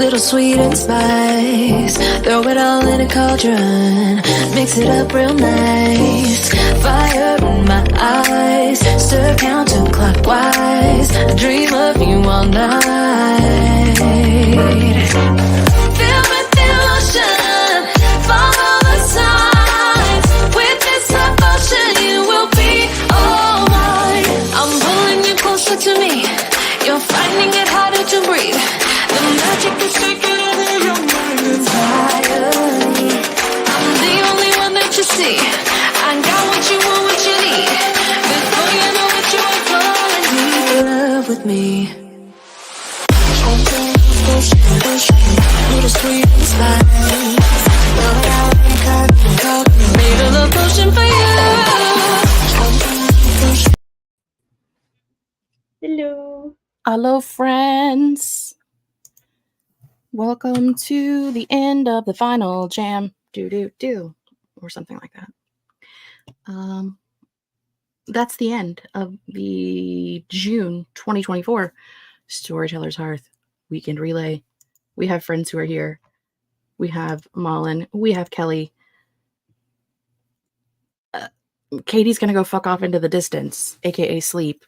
little sweet and spice. Throw it all in a cauldron, mix it up real nice. Fire in my eyes, stir counterclockwise. Dream of you all night. Feel with devotion, follow the signs. With this devotion, you will be all mine. I'm pulling you closer to me. You're finding it harder to breathe. The magic is taking over your mind entirely. I'm the only one that you see. I got what you want, what you need. Before you know it, you are falling deep in love with me. Little sweet and spice. Made a love potion for you. Hello. Hello, friends. Welcome to the end of the final jam. Do, or something like that. That's the end of the June 2024 Storytellers Hearth Weekend Relay. We have friends who are here. We have Malin. We have Kelly. Katie's going to go fuck off into the distance, aka sleep.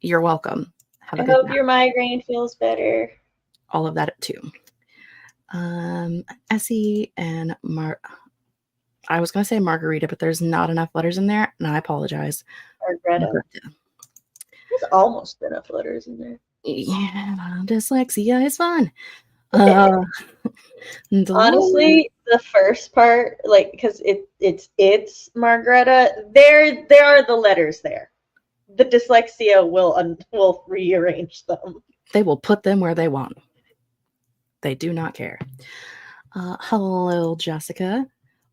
You're welcome. I hope your migraine feels better. All of that too. Essie and I was going to say Margarita, but there's not enough letters in there, and I apologize. Margarita. There's almost enough letters in there. Yeah, dyslexia is fun. Honestly, the first part, like, because it's Margarita, there are the letters there. The dyslexia will rearrange them. They will put them where they want. They do not care. Hello, Jessica.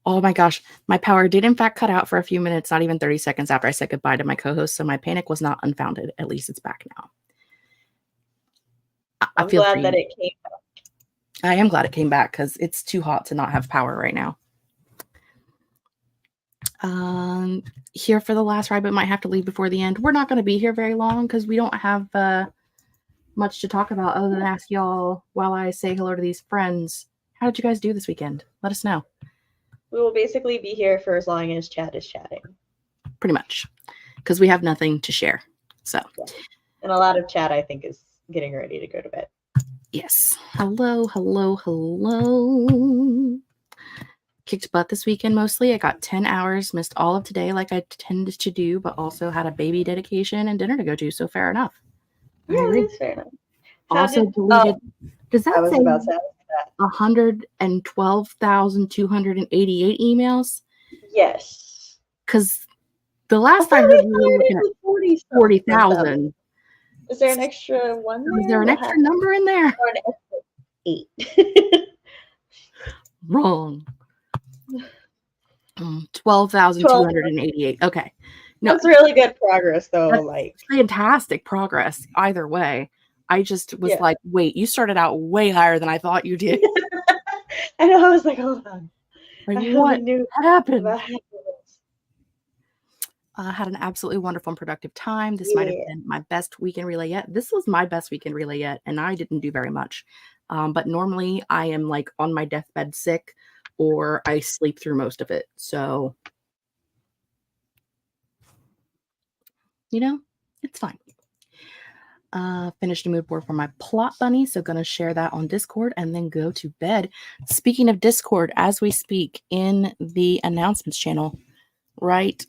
Oh my gosh, my power did in fact cut out for a few minutes, not even 30 seconds after I said goodbye to my co-host, so my panic was not unfounded. At least it's back now. I'm glad that it came back. I am glad it came back because it's too hot to not have power right now. Here for the last ride, but might have to leave before the end. We're not going to be here very long because we don't have much to talk about other than ask y'all while I say hello to these friends. How did you guys do this weekend? Let us know. We will basically be here for as long as chat is chatting. Pretty much. Because we have nothing to share. So. Yeah. And a lot of chat, I think, is getting ready to go to bed. Yes. Hello. Kicked butt this weekend mostly. I got 10 hours, missed all of today like I tended to do, but also had a baby dedication and dinner to go to, so fair enough. Yeah, that's fair enough. Also deleted. Does that say about to ask that. 112,288 emails? Yes. Because the last time we were looking at 40,000. Is there an extra one there? Is there an extra number in there? Or an extra 8? Wrong. 12,288. Okay. No, that's really good progress, though. That's like fantastic progress. Either way, I just was like, "Wait, you started out way higher than I thought you did." I know. I was like, "Hold on, like, what happened?" I had an absolutely wonderful and productive time. This might have been my best weekend relay yet. This was my best weekend relay yet, and I didn't do very much. But normally, I am like on my deathbed sick, or I sleep through most of it. So. It's fine. Finished a mood board for my plot bunny, so gonna share that on Discord and then go to bed. Speaking of Discord, as we speak in the announcements channel, right,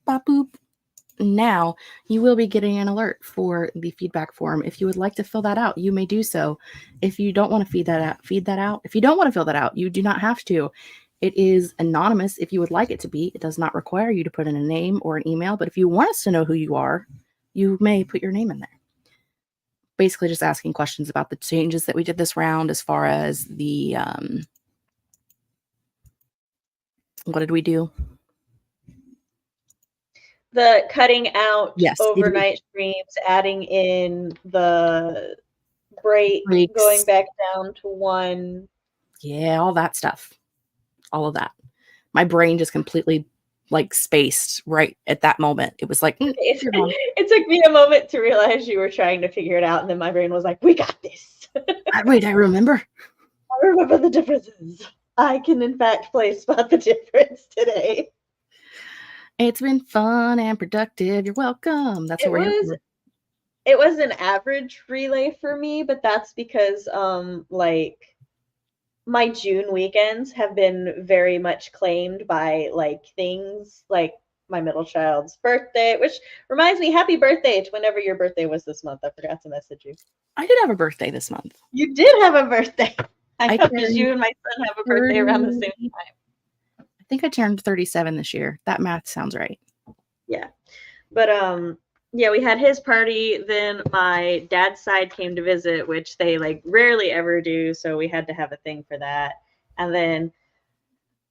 boop, now you will be getting an alert for the feedback form. If you would like to fill that out, you may do so. If you don't want to feed that out. If you don't want to fill that out, you do not have to. It is anonymous if you would like it to be. It does not require you to put in a name or an email, but if you want us to know who you are, you may put your name in there. Basically just asking questions about the changes that we did this round as far as the, what did we do? The cutting out overnight streams, adding in the breaks, going back down to 1. Yeah, all that stuff. All of that. My brain just completely spaced right at that moment. It was like, it took me a moment to realize you were trying to figure it out. And then my brain was like, we got this. Wait, I remember. I remember the differences. I can, in fact, spot the difference today. It's been fun and productive. You're welcome. That's what we're here for. It was an average relay for me, but that's because like my June weekends have been very much claimed by like things like my middle child's birthday, which reminds me, happy birthday to whenever your birthday was this month. I forgot to message you. I did have a birthday this month. You did have a birthday. I know, because turned you and my son have a birthday around the same 30 time. I think I turned 37 this year. That math sounds right. Yeah. But yeah, we had his party, then my dad's side came to visit, which they like rarely ever do, so we had to have a thing for that. And then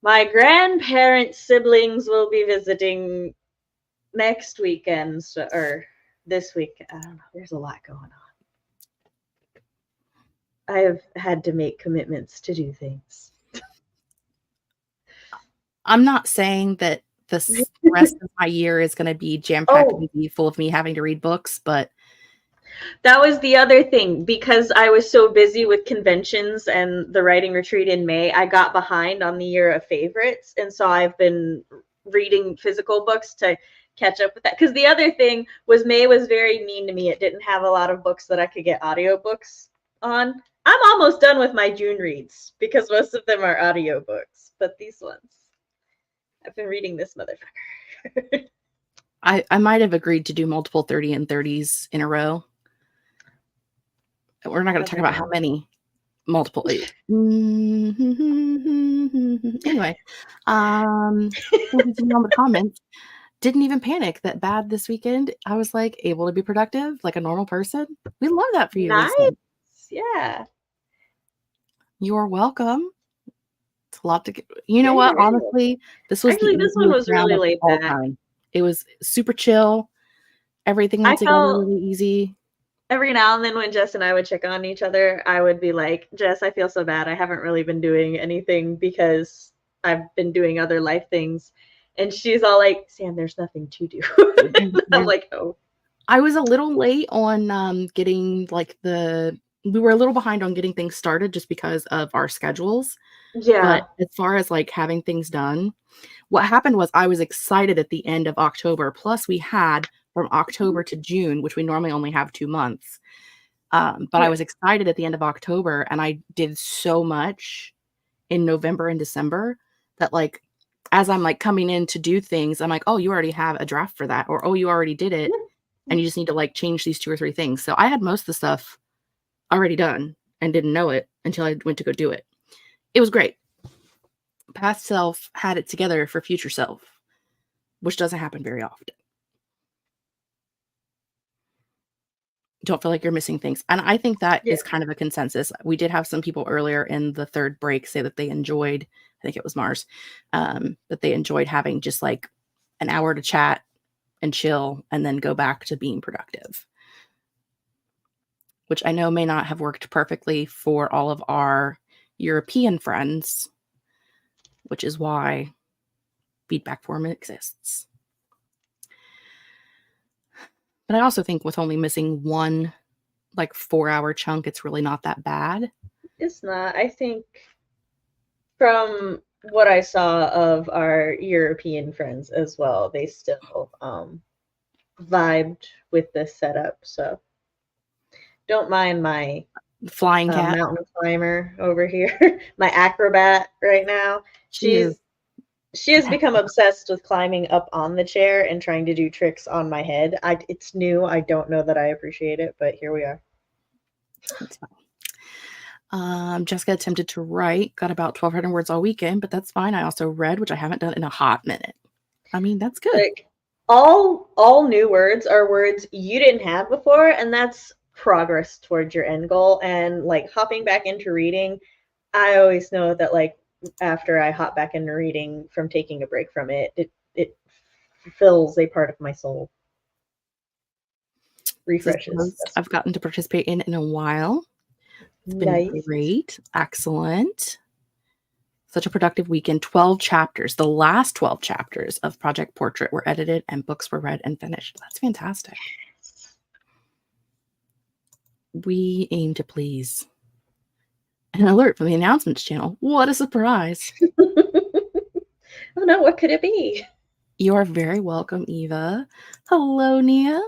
my grandparents' siblings will be visiting next weekend, or this week. I don't know. There's a lot going on. I have had to make commitments to do things. I'm not saying that the rest of my year is going to be jam-packed and be full of me having to read books, but that was the other thing. Because I was so busy with conventions and the writing retreat in May, I got behind on the year of favorites. And so I've been reading physical books to catch up with that. Because the other thing was May was very mean to me. It didn't have a lot of books that I could get audiobooks on. I'm almost done with my June reads because most of them are audiobooks. But these ones, I've been reading this motherfucker. I might have agreed to do multiple 30 and 30s in a row. We're not going to talk about how many multiple. Anyway, on the comments, didn't even panic that bad this weekend. I was like able to be productive like a normal person. We love that for you. Nice. Lisa. Yeah. You're welcome. It's a lot to get. You know what? Honestly, this was actually this one was really laid back. It was super chill. Everything went together really easy. Every now and then when Jess and I would check on each other, I would be like, Jess, I feel so bad. I haven't really been doing anything because I've been doing other life things. And she's all like, Sam, there's nothing to do. I'm like, oh. I was a little late on getting like we were a little behind on getting things started just because of our schedules. Yeah. But as far as like having things done, what happened was I was excited at the end of October. Plus we had from October to June, which we normally only have 2 months. But I was excited at the end of October, and I did so much in November and December that like, as I'm like coming in to do things, I'm like, oh, you already have a draft for that. Or, oh, you already did it. And you just need to like change these 2 or 3 things. So I had most of the stuff already done and didn't know it until I went to go do it. It was great. Past self had it together for future self, which doesn't happen very often. Don't feel like you're missing things. And I think that is kind of a consensus. We did have some people earlier in the third break say that they enjoyed, I think it was Mars, that they enjoyed having just like an hour to chat and chill and then go back to being productive, which I know may not have worked perfectly for all of our European friends, which is why feedback form exists. But I also think with only missing one like 4-hour chunk, it's really not that bad. It's not. I think from what I saw of our European friends as well, they still vibed with this setup. So don't mind my flying cat mountain climber over here, my acrobat right now. She has become obsessed with climbing up on the chair and trying to do tricks on my head. It's new. I don't know that I appreciate it, but here we are. That's fine. Jessica attempted to write, got about 1,200 words all weekend, but that's fine. I also read, which I haven't done in a hot minute. I mean, that's good. Like, all new words are words you didn't have before, and that's progress towards your end goal. And like hopping back into reading, I always know that like after I hop back into reading from taking a break from it, it fills a part of my soul. Refreshes. I've gotten to participate in a while. It's been great. Excellent. Such a productive weekend. 12 chapters. The last 12 chapters of Project Portrait were edited and books were read and finished. That's fantastic. We aim to please. An alert from the announcements channel. What a surprise. Oh no, what could it be? You are very welcome, Eva. Hello, Nia.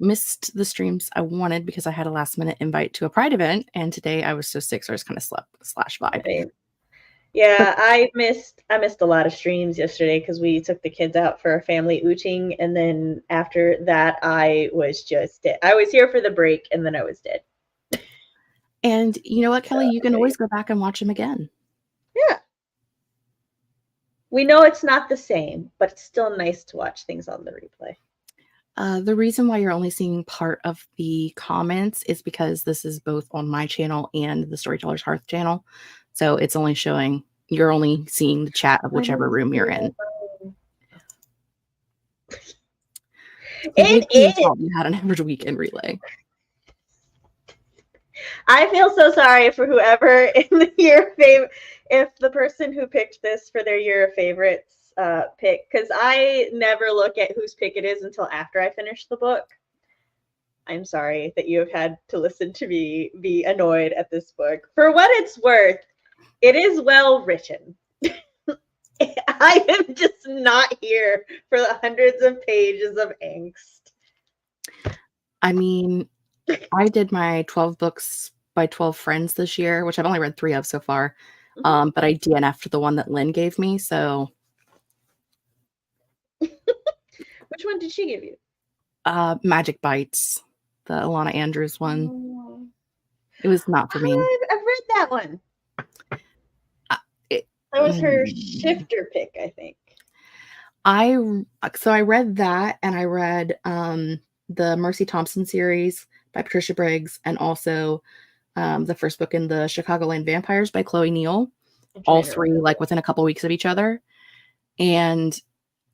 Missed the streams I wanted because I had a last minute invite to a Pride event, and today I was so sick, so I just kind of slept / vibe. Right. Yeah, I missed a lot of streams yesterday because we took the kids out for a family outing, and then after that I was just dead. I was here for the break and then I was dead. And you know what, Kelly? You can always go back and watch them again. Yeah. We know it's not the same, but it's still nice to watch things on the replay. The reason why you're only seeing part of the comments is because this is both on my channel and the Storytellers Hearth channel. So it's only showing, you're only seeing the chat of whichever room you're in. It is. You had an average weekend relay. I feel so sorry for whoever in the year of favorite, if the person who picked this for their year of favorites pick, because I never look at whose pick it is until after I finish the book. I'm sorry that you have had to listen to me be annoyed at this book. For what it's worth, it is well written. I am just not here for the hundreds of pages of angst. I mean, I did my 12 books by 12 friends this year, which I've only read 3 of so far. But I DNF'd the one that Lynn gave me, so. Which one did she give you? Magic Bites, the Alana Andrews one. Oh. It was not for me. I've read that one. That was her shifter pick, I think. So I read that, and I read the Mercy Thompson series by Patricia Briggs, and also the first book in the Chicagoland Vampires by Chloe Neal. All 3 like within a couple weeks of each other. And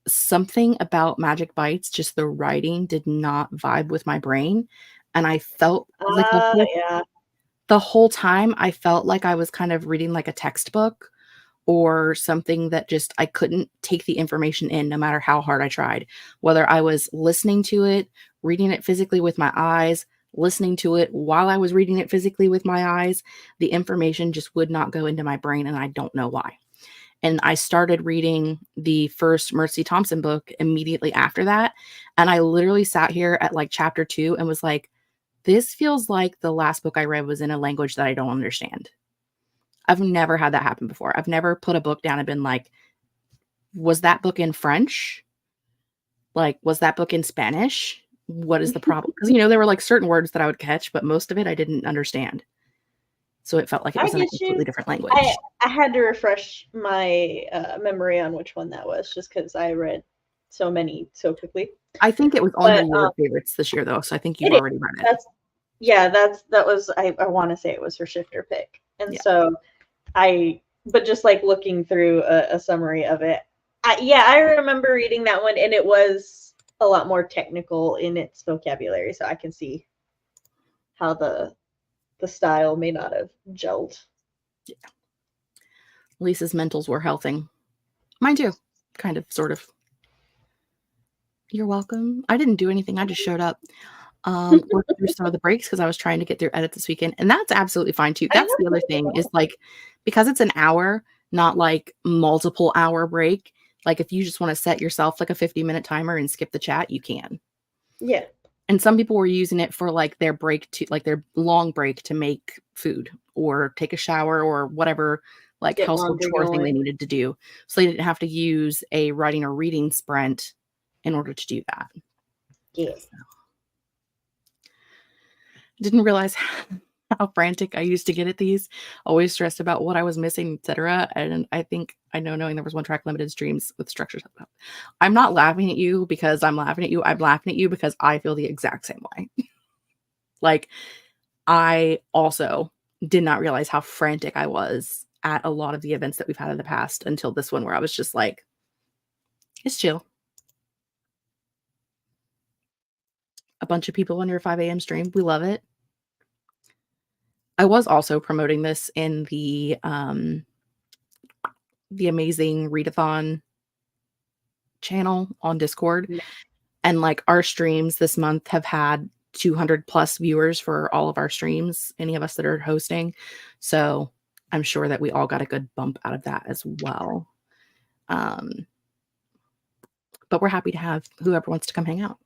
something about Magic Bites, just the writing did not vibe with my brain. And I felt like the whole time I felt like I was kind of reading like a textbook or something that just I couldn't take the information in no matter how hard I tried. Whether I was listening to it, reading it physically with my eyes, listening to it while I was reading it physically with my eyes, the information just would not go into my brain, and I don't know why. And I started reading the first Mercy Thompson book immediately after that. And I literally sat here at like chapter 2 and was like, this feels like the last book I read was in a language that I don't understand. I've never had that happen before. I've never put a book down and been like, was that book in French? Like, was that book in Spanish? What is the problem? Because, there were like certain words that I would catch, but most of it I didn't understand. So it felt like it was in a completely different language. I had to refresh my memory on which one that was, just because I read so many so quickly. I think it was on your favorites this year, though, so I think you've already read it. That was I want to say it was her shifter pick, and so but just like looking through a summary of it, I remember reading that one, and it was a lot more technical in its vocabulary, so I can see how the style may not have gelled. Yeah. Lisa's mentals were healthing. Mine too. Kind of, sort of. You're welcome. I didn't do anything. I just showed up. Worked through some of the breaks because I was trying to get through edits this weekend. And that's absolutely fine too. That's the other thing is like, because it's an hour, not like multiple hour break. Like if you just want to set yourself like a 50-minute timer and skip the chat, you can. Yeah. And some people were using it for like their break to like their long break to make food or take a shower or whatever like household chore thing they needed to do. So they didn't have to use a writing or reading sprint in order to do that. Yeah. So. Didn't realize how frantic I used to get at these, always stressed about what I was missing, etc. And I think I know, knowing there was one track limited streams with structures. I'm not laughing at you because I'm laughing at you. I'm laughing at you because I feel the exact same way. Like, I also did not realize how frantic I was at a lot of the events that we've had in the past until this one, where I was just like, it's chill. A bunch of people on your 5 a.m. stream. We love it. I was also promoting this in the amazing readathon channel on Discord. Yeah. And like our streams this month have had 200 plus viewers for all of our streams, any of us that are hosting. So I'm sure that we all got a good bump out of that as well. But we're happy to have whoever wants to come hang out.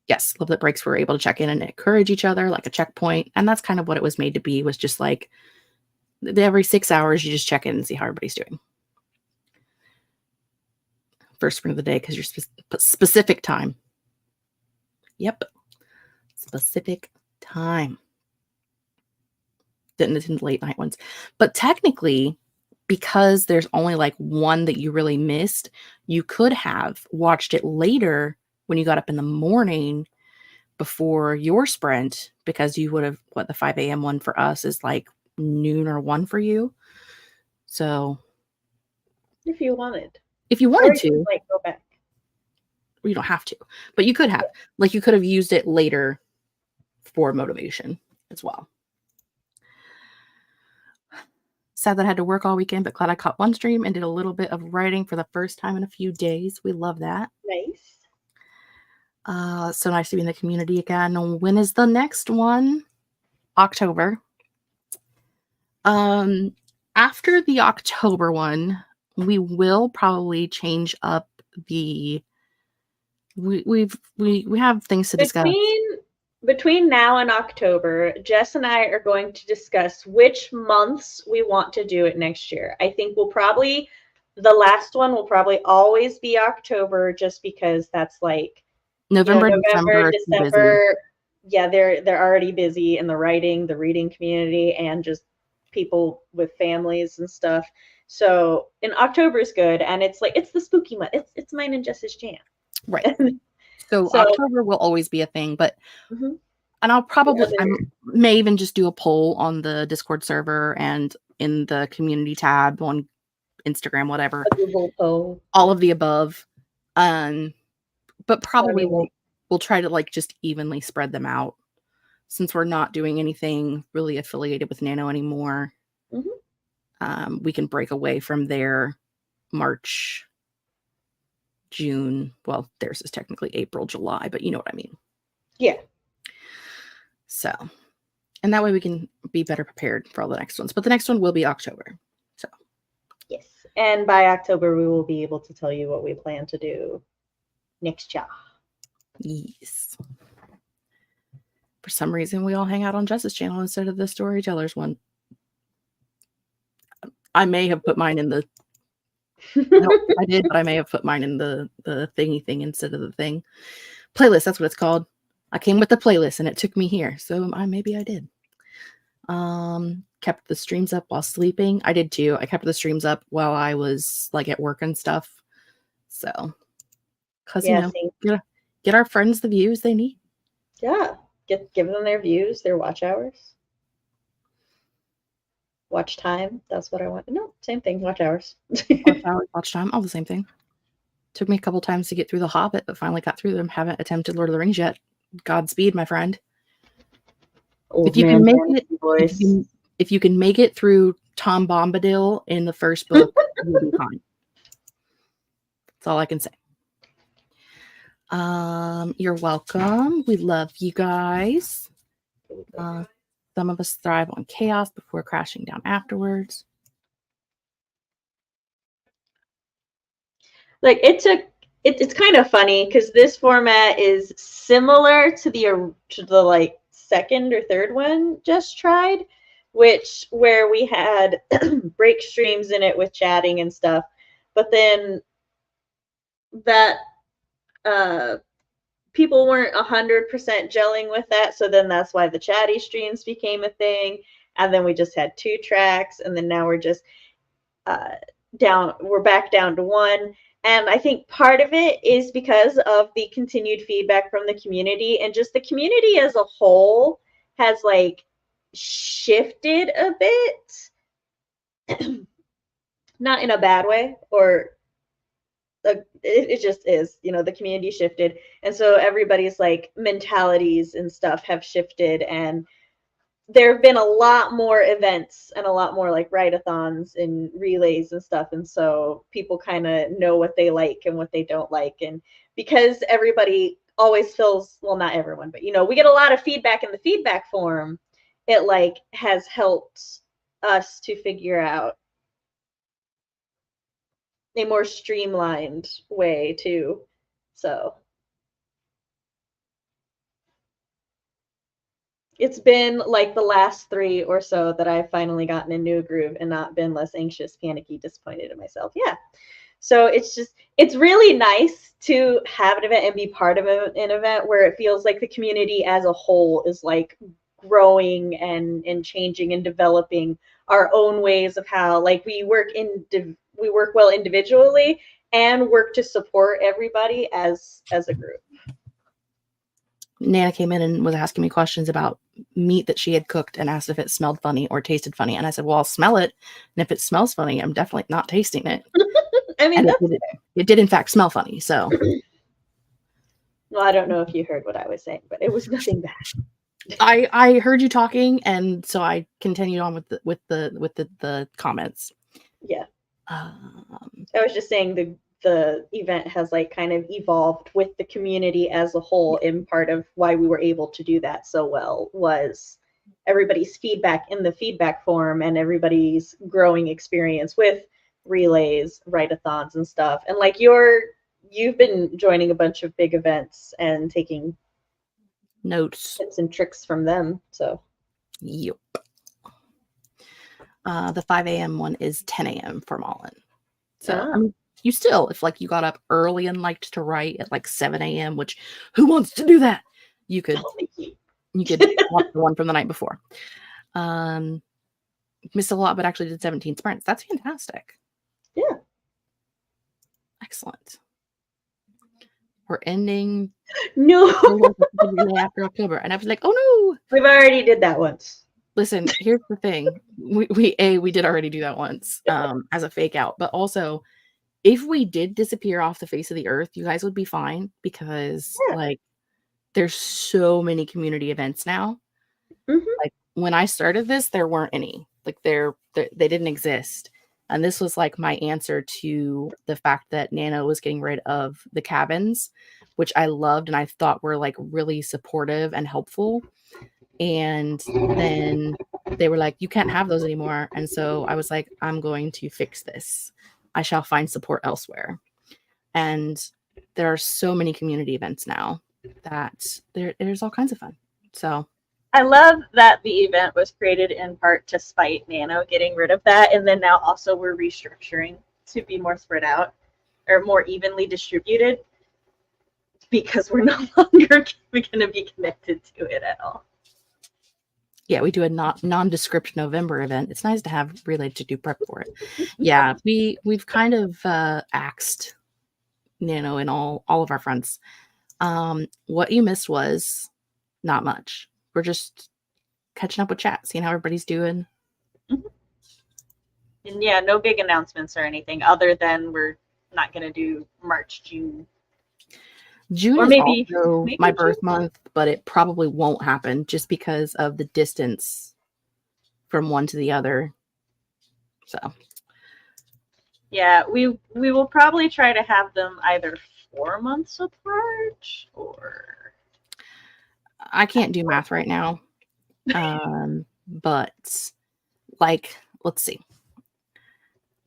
Yes, love that breaks. We're able to check in and encourage each other like a checkpoint. And that's kind of what it was made to be, was just like every 6 hours, you just check in and see how everybody's doing. First sprint of the day, because you're specific time. Yep. Specific time. Didn't attend the late night ones. But technically, because there's only like one that you really missed, you could have watched it later when you got up in the morning before your sprint, because you would have, the 5 a.m. one for us is like noon or 1 for you. So if you wanted. If you wanted or you to, like go back. You don't have to, but you could have. Like you could have used it later for motivation as well. Sad that I had to work all weekend, but glad I caught one stream and did a little bit of writing for the first time in a few days. We love that. Nice. So nice to be in the community again. When is the next one? October. After the October one, we will probably change up the. We have things to discuss. Between now and October, Jess and I are going to discuss which months we want to do it next year. I think the last one will probably always be October, just because that's like November, December. Yeah, they're already busy in the reading community, and just people with families and stuff. So in October is good, and it's the spooky month. It's mine and Jess's jam. Right. So October will always be a thing, but and I'll probably I may even just do a poll on the Discord server and in the community tab on Instagram, whatever. A Google poll. All of the above. But probably we'll try to like just evenly spread them out, since we're not doing anything really affiliated with Nano anymore. We can break away from their March, June. Well, theirs is technically April, July, but you know what I mean. Yeah. So, and that way we can be better prepared for all the next ones. But the next one will be October. So, yes. And by October, we will be able to tell you what we plan to do next year. Yes. For some reason, we all hang out on Jess's channel instead of the Storytellers one. I may have put mine in the. No, I did, but I may have put mine in the thingy thing instead of the thing. Playlist, that's what it's called. I came with the playlist and it took me here. So maybe I did. Kept the streams up while sleeping. I did too. I kept the streams up while I was like at work and stuff. So, because get our friends the views they need. Yeah, give them their views, their watch hours. Watch time. That's what I want. No, same thing. Watch hours. Watch time. All the same thing. Took me a couple times to get through The Hobbit, but finally got through them. Haven't attempted Lord of the Rings yet. Godspeed, my friend. If you can make it through Tom Bombadil in the first book, you'll be fine. That's all I can say. You're welcome. We love you guys. Some of us thrive on chaos before crashing down afterwards. Like it's kind of funny because this format is similar to the like second or third one just tried, where we had break streams in it with chatting and stuff, but then that people weren't 100% gelling with that, so then that's why the chatty streams became a thing, and then we just had 2 tracks, and then now we're just we're back down to 1. And I think part of it is because of the continued feedback from the community, and just the community as a whole has like shifted a bit. Not in a bad way, or it just is, the community shifted. And so everybody's like mentalities and stuff have shifted, and there have been a lot more events and a lot more like write-a-thons and relays and stuff. And so people kind of know what they like and what they don't like. And because everybody always feels, well, not everyone, but we get a lot of feedback in the feedback form. It like has helped us to figure out a more streamlined way too. So it's been like the last 3 or so that I've finally gotten a new groove and not been less anxious, panicky, disappointed in myself. Yeah. So it's really nice to have an event and be part of an event where it feels like the community as a whole is like growing and changing and developing our own ways of how like we work well individually and work to support everybody as a group. Nana came in and was asking me questions about meat that she had cooked and asked if it smelled funny or tasted funny. And I said, well, I'll smell it. And if it smells funny, I'm definitely not tasting it. I mean, and it did in fact smell funny. So, well, I don't know if you heard what I was saying, but it was nothing bad. I heard you talking, and so I continued on with the comments. Yeah. I was just saying the event has like kind of evolved with the community as a whole, and part of why we were able to do that so well was everybody's feedback in the feedback form and everybody's growing experience with relays, write-a-thons and stuff. And like you've been joining a bunch of big events and taking notes, tips and tricks from them. So yep. The 5 a.m. one is 10 a.m. for Mullen. So I mean, you still, if like you got up early and liked to write at like 7 a.m., which who wants to do that? You could watch the one from the night before. Missed a lot, but actually did 17 sprints. That's fantastic. Yeah. Excellent. We're ending no after October. And I was like, oh no. We've already did that once. Listen, here's the thing. We did already do that once as a fake out, but also if we did disappear off the face of the earth, you guys would be fine because like there's so many community events now. Mm-hmm. Like when I started this, there weren't any. Like they didn't exist. And this was like my answer to the fact that Nano was getting rid of the cabins, which I loved and I thought were like really supportive and helpful. And then they were like, you can't have those anymore. And so I was like, I'm going to fix this. I shall find support elsewhere. And there are so many community events now that there's all kinds of fun. So I love that the event was created in part to spite Nano getting rid of that. And then now also we're restructuring to be more spread out or more evenly distributed because we're no longer going to be connected to it at all. Yeah, we do a nondescript November event. It's nice to have Relay to do prep for it. Yeah, we've kind of axed Nano and all of our friends. What you missed was not much. We're just catching up with chat, seeing how everybody's doing. Mm-hmm. And yeah, no big announcements or anything other than we're not going to do March, June. June or is maybe my birth month, but it probably won't happen just because of the distance from one to the other. So yeah, we will probably try to have them either 4 months apart or I can't do math right now. But like, let's see.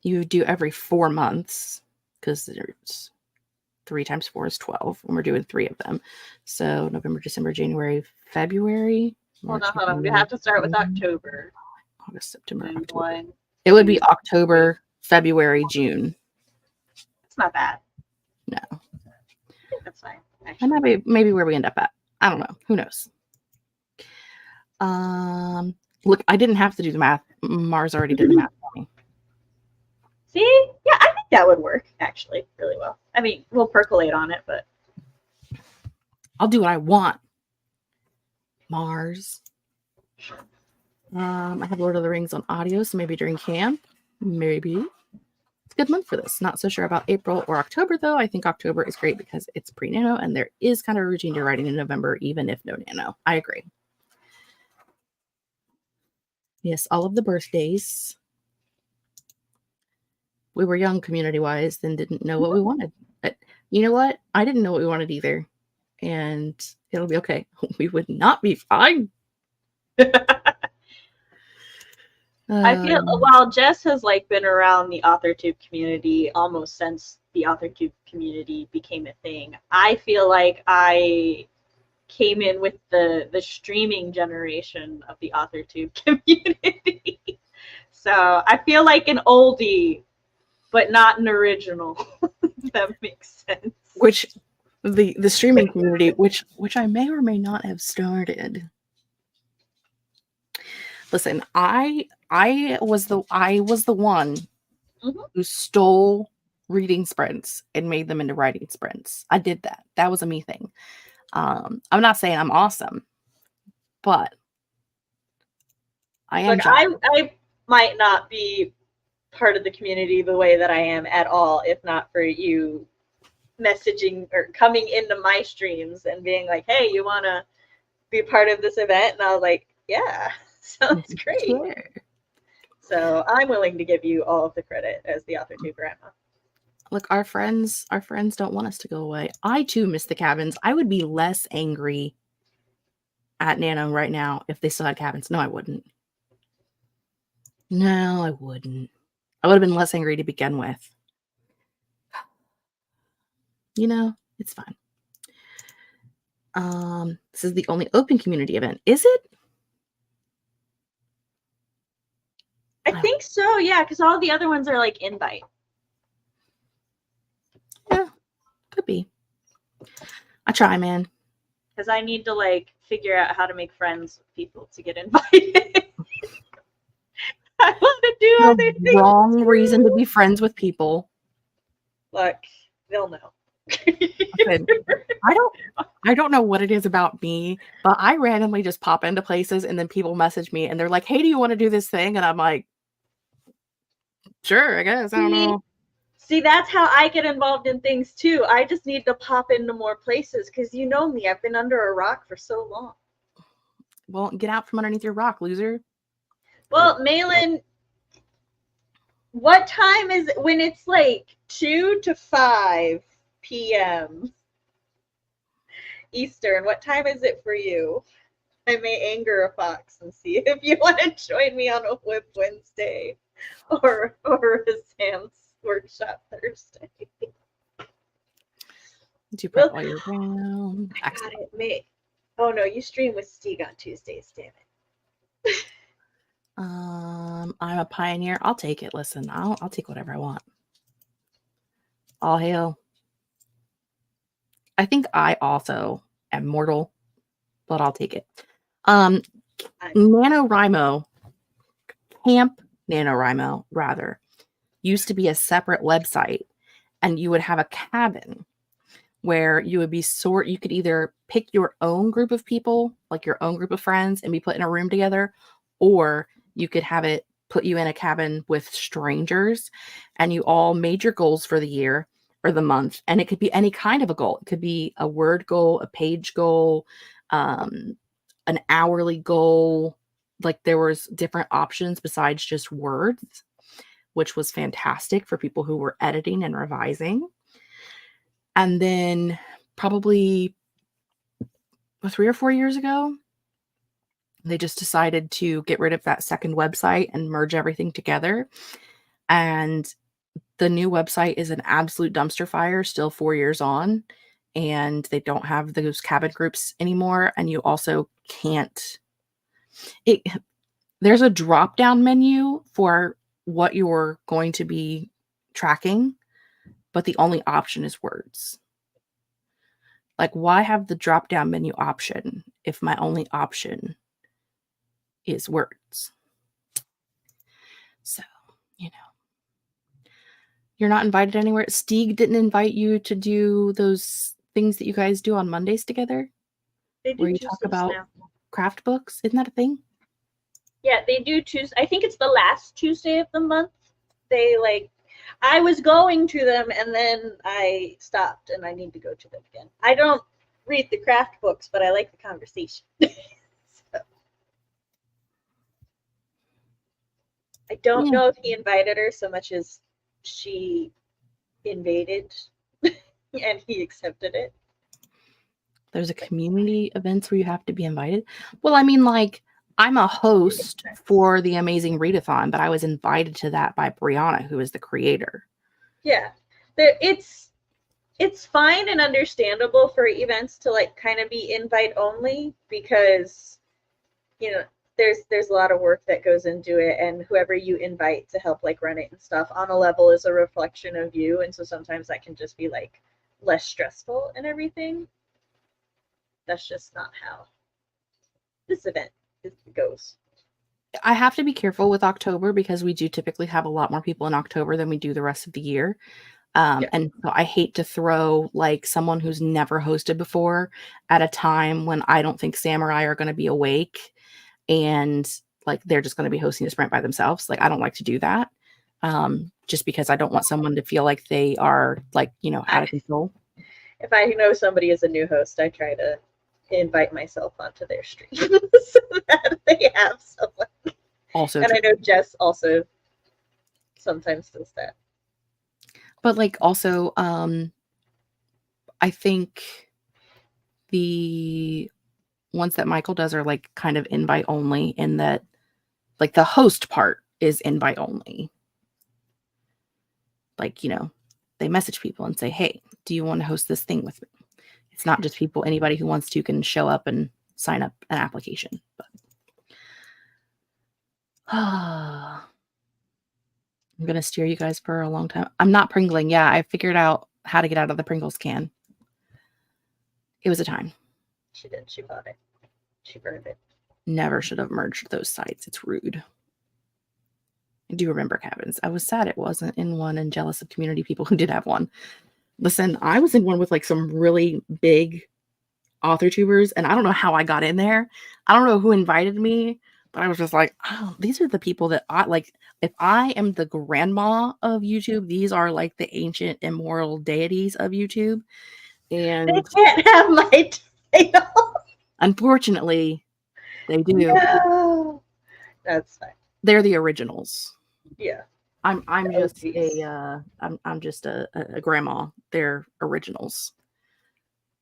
You do every 4 months because there's 3 times 4 is 12, and we're doing 3 of them. So November, December, January, February. Hold on. We have to start with October. August, September, October. It would be October, February, June. It's not bad. No. I think that's fine. That might be maybe where we end up at. I don't know. Who knows? Look, I didn't have to do the math. Mars already did the math for me. See? Yeah, I think that would work actually really well. I mean, we'll percolate on it, but I'll do what I want. Mars. I have Lord of the Rings on audio, so maybe during camp. Maybe. It's a good month for this. Not so sure about April or October, though. I think October is great because it's pre-Nano, and there is kind of a routine to writing in November, even if no Nano. I agree. Yes, all of the birthdays. We were young community-wise and didn't know what we wanted. But you know what? I didn't know what we wanted either. and it'll be okay. We would not be fine. I feel while Jess has like been around the AuthorTube community almost since the AuthorTube community became a thing, I feel like I came in with the streaming generation of the AuthorTube community. So I feel like an oldie, but not an original. If that makes sense. Which the streaming community, which I may or may not have started. Listen, I was the one who stole reading sprints and made them into writing sprints. I did that. That was a me thing. I'm not saying I'm awesome, but I am. Look, I might not be part of the community the way that I am at all, if not for you messaging or coming into my streams and being like, hey, you want to be part of this event? And I was like, yeah, sounds great. Sure. So I'm willing to give you all of the credit as the AuthorTube grandma. Look, our friends don't want us to go away. I too miss the cabins. I would be less angry at Nano right now if they still had cabins. No, I wouldn't. No, I wouldn't. I would have been less angry to begin with. You know, it's fine. This is the only open community event. Is it? I think so, yeah, because all the other ones are like invite. Yeah, could be. I try, man. Because I need to like figure out how to make friends with people to get invited. I want to do other things. Wrong reason to be friends with people. Look, they'll know. I don't know what it is about me, but I randomly just pop into places and then people message me and they're like, hey, do you want to do this thing? And I'm like, sure, I guess. I don't know. See, that's how I get involved in things too. I just need to pop into more places because you know me. I've been under a rock for so long. Well, get out from underneath your rock, loser. Well, Malin, what time is it when it's like 2 to 5 p.m. Eastern? What time is it for you? I may anger a fox and see if you want to join me on a Whip Wednesday or a Sam's Workshop Thursday. Do you prep all year round? I got it, May. Oh no, you stream with Steeg on Tuesdays, damn it. I'm a pioneer. I'll take it. Listen, I'll take whatever I want. All hail. I think I also am mortal, but I'll take it. NaNoWriMo, Camp NaNoWriMo, rather, used to be a separate website, and you would have a cabin where you would be you could either pick your own group of people, like your own group of friends, and be put in a room together, or you could have it put you in a cabin with strangers, and you all made your goals for the year or the month. And it could be any kind of a goal. It could be a word goal, a page goal, an hourly goal. Like there was different options besides just words, which was fantastic for people who were editing and revising. And then probably 3 or 4 years ago, they just decided to get rid of that second website and merge everything together. And the new website is an absolute dumpster fire, still 4 years on. And they don't have those cabin groups anymore. And you also can't. There's a drop-down menu for what you're going to be tracking, but the only option is words. Like, why have the drop-down menu option if my only option is words? So, you know, you're not invited anywhere. Steeg didn't invite you to do those things that you guys do on Mondays together, where you talk about craft books. Isn't that a thing? Yeah, they do Tuesday. I think it's the last Tuesday of the month. They I was going to them and then I stopped and I need to go to them again. I don't read the craft books, but I like the conversation. So. I don't know if he invited her so much as she invaded and he accepted it. There's a community events where you have to be invited. Well, I mean, like, I'm a host for the Amazing Readathon, but I was invited to that by Brianna, who is the creator. Yeah. It's fine and understandable for events to like kind of be invite only because there's a lot of work that goes into it, and whoever you invite to help like run it and stuff on a level is a reflection of you, and so sometimes that can just be like less stressful and everything. That's just not how this event goes. I have to be careful with October because we do typically have a lot more people in October than we do the rest of the year. And so I hate to throw like someone who's never hosted before at a time when I don't think Sam or I are going to be awake, and like they're just going to be hosting a sprint by themselves. Like I don't like to do that, just because I don't want someone to feel like they are like, out of control. If I know somebody is a new host, I try to invite myself onto their stream so that they have someone. Also, and I know Jess also sometimes does that. But like also, I think the ones that Michael does are like kind of invite only, in that like the host part is invite only. Like, they message people and say, hey, do you want to host this thing with me? It's not just people, anybody who wants to can show up and sign up an application. But I'm going to steer you guys for a long time. I'm not Pringling. Yeah, I figured out how to get out of the Pringles can. It was a time. She did. She bought it. She burned it. Never should have merged those sites. It's rude. I do remember cabins. I was sad it wasn't in one and jealous of community people who did have one. Listen, I was in one with like some really big author tubers, and I don't know how I got in there. I don't know who invited me, but I was just like, oh, these are the people that I like. If I am the grandma of YouTube, these are like the ancient immortal deities of YouTube. And they can't have my title. Unfortunately, they do. No. That's fine. They're the originals. Yeah. I'm just I'm just a grandma. They're originals.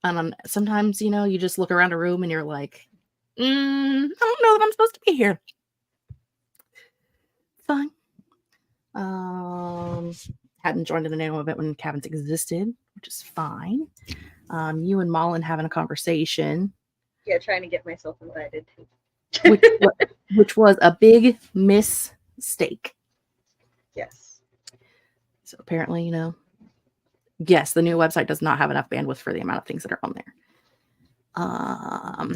And sometimes, you just look around a room and you're like, I don't know that I'm supposed to be here. Fine. Hadn't joined in the name of it when cabins existed, which is fine. You and Malin having a conversation. Yeah, trying to get myself invited too. which was a big mistake. Yes. So apparently, yes, the new website does not have enough bandwidth for the amount of things that are on there. I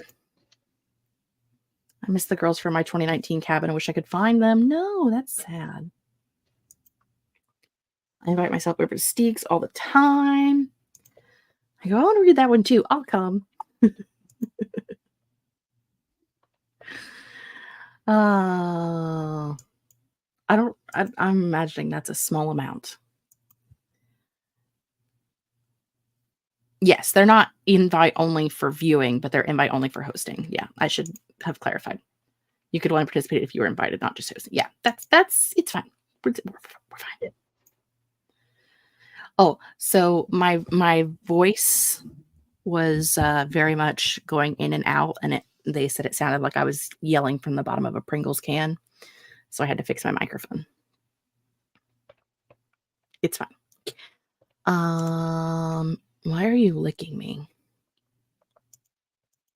miss the girls from my 2019 cabin. I wish I could find them. No, that's sad. I invite myself over to Steaks all the time. I go, I want to read that one too. I'll come. I'm imagining that's a small amount. Yes, they're not invite only for viewing, but they're invite only for hosting. Yeah, I should have clarified. You could only participate if you were invited, not just hosting. Yeah, it's fine. We're fine. Oh, so my voice was very much going in and out, and they said it sounded like I was yelling from the bottom of a Pringles can. So I had to fix my microphone. It's fine. Why are you licking me?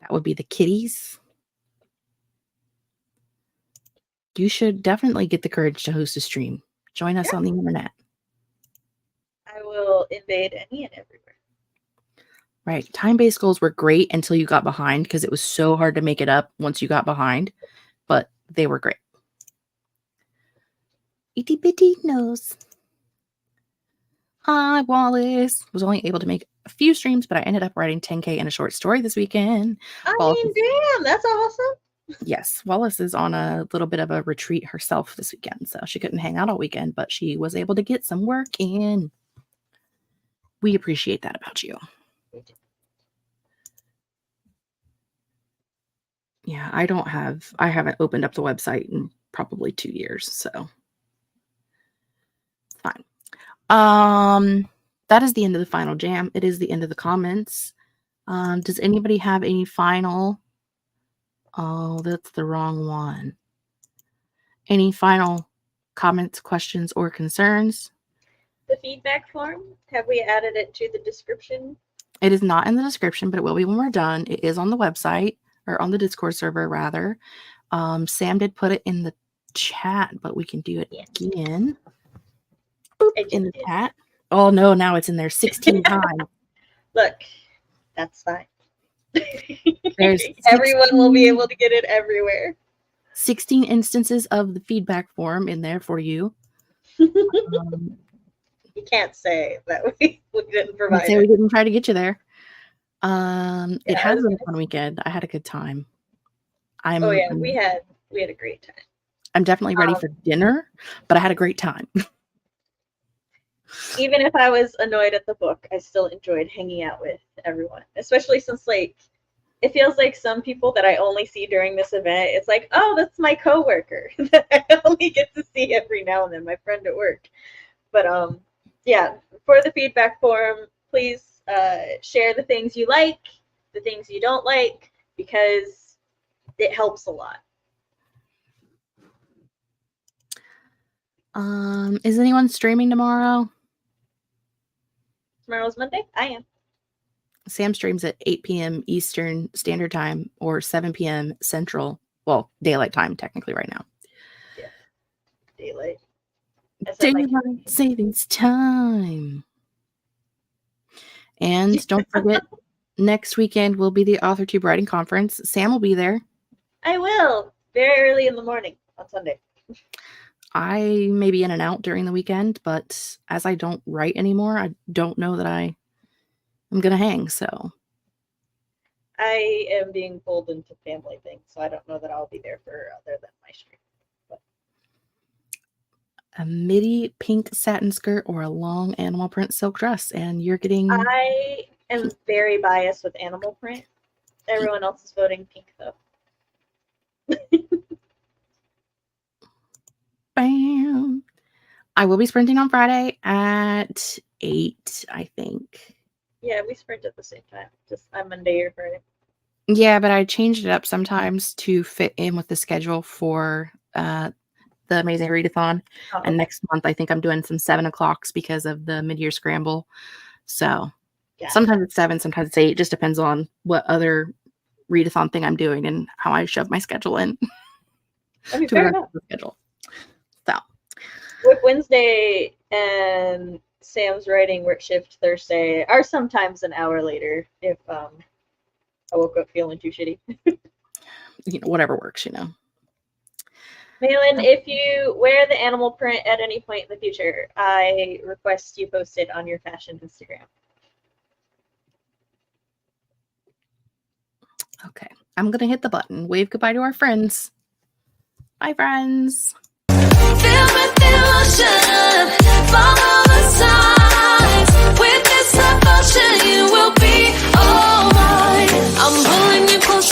That would be the kitties. You should definitely get the courage to host a stream. Join us on the internet. I will invade any and everywhere. Right. Time-based goals were great until you got behind, because it was so hard to make it up once you got behind. But they were great. Itty bitty nose. Hi, Wallace. Was only able to make a few streams, but I ended up writing 10K in a short story this weekend. Damn, that's awesome. Yes, Wallace is on a little bit of a retreat herself this weekend, so she couldn't hang out all weekend, but she was able to get some work in. We appreciate that about you. Yeah, I haven't opened up the website in probably 2 years, so fine. That is the end of the final jam. It is the end of the comments. Does anybody have any final? Oh, that's the wrong one. Any final comments, questions, or concerns? The feedback form, have we added it to the description? It is not in the description, but it will be when we're done. It is on the website, or on the Discord server, rather. Sam did put it in the chat, but we can do it again. Boop, in the chat. Oh, no, now it's in there 16 times. Look, that's fine. There's Everyone will be able to get it everywhere. 16 instances of the feedback form in there for you. You can't say that we didn't provide Say it. we didn't try to get you there. It has been a fun weekend. I had a good time. We had a great time. I'm definitely ready for dinner, but I had a great time. Even if I was annoyed at the book, I still enjoyed hanging out with everyone, especially since like it feels like some people that I only see during this event, it's like, oh, that's my coworker that I only get to see every now and then, my friend at work. But yeah, for the feedback form, please share the things you like, the things you don't like, because it helps a lot. Is anyone streaming tomorrow? Tomorrow's Monday? I am. Sam streams at 8 p.m. Eastern Standard Time or 7 p.m. Central. Well, daylight time, technically, right now. Yeah. Daylight. Daylight savings time. And don't forget, next weekend will be the AuthorTube Writing Conference. Sam will be there. I will. Very early in the morning on Sunday. I may be in and out during the weekend, but as I don't write anymore, I don't know that I'm going to hang, so. I am being pulled into family things, so I don't know that I'll be there for other than my stream. But. A midi pink satin skirt or a long animal print silk dress, and you're getting... I am very biased with animal print. Everyone else is voting pink, though. Bam. I will be sprinting on Friday at 8, I think. Yeah, we sprint at the same time. Just on Monday or Friday. Yeah, but I changed it up sometimes to fit in with the schedule for the Amazing Readathon. Oh, and next month, I think I'm doing some 7 o'clocks because of the mid-year scramble. So sometimes it's 7, sometimes it's 8. Just depends on what other readathon thing I'm doing and how I shove my schedule in. I mean, fair enough. The schedule. So with Wednesday and Sam's writing work shift Thursday are sometimes an hour later if I woke up feeling too shitty. Whatever works, Malin, if you wear the animal print at any point in the future, I request you post it on your fashion Instagram. Okay, I'm gonna hit the button. Wave goodbye to our friends. Bye, friends. Feel with emotion.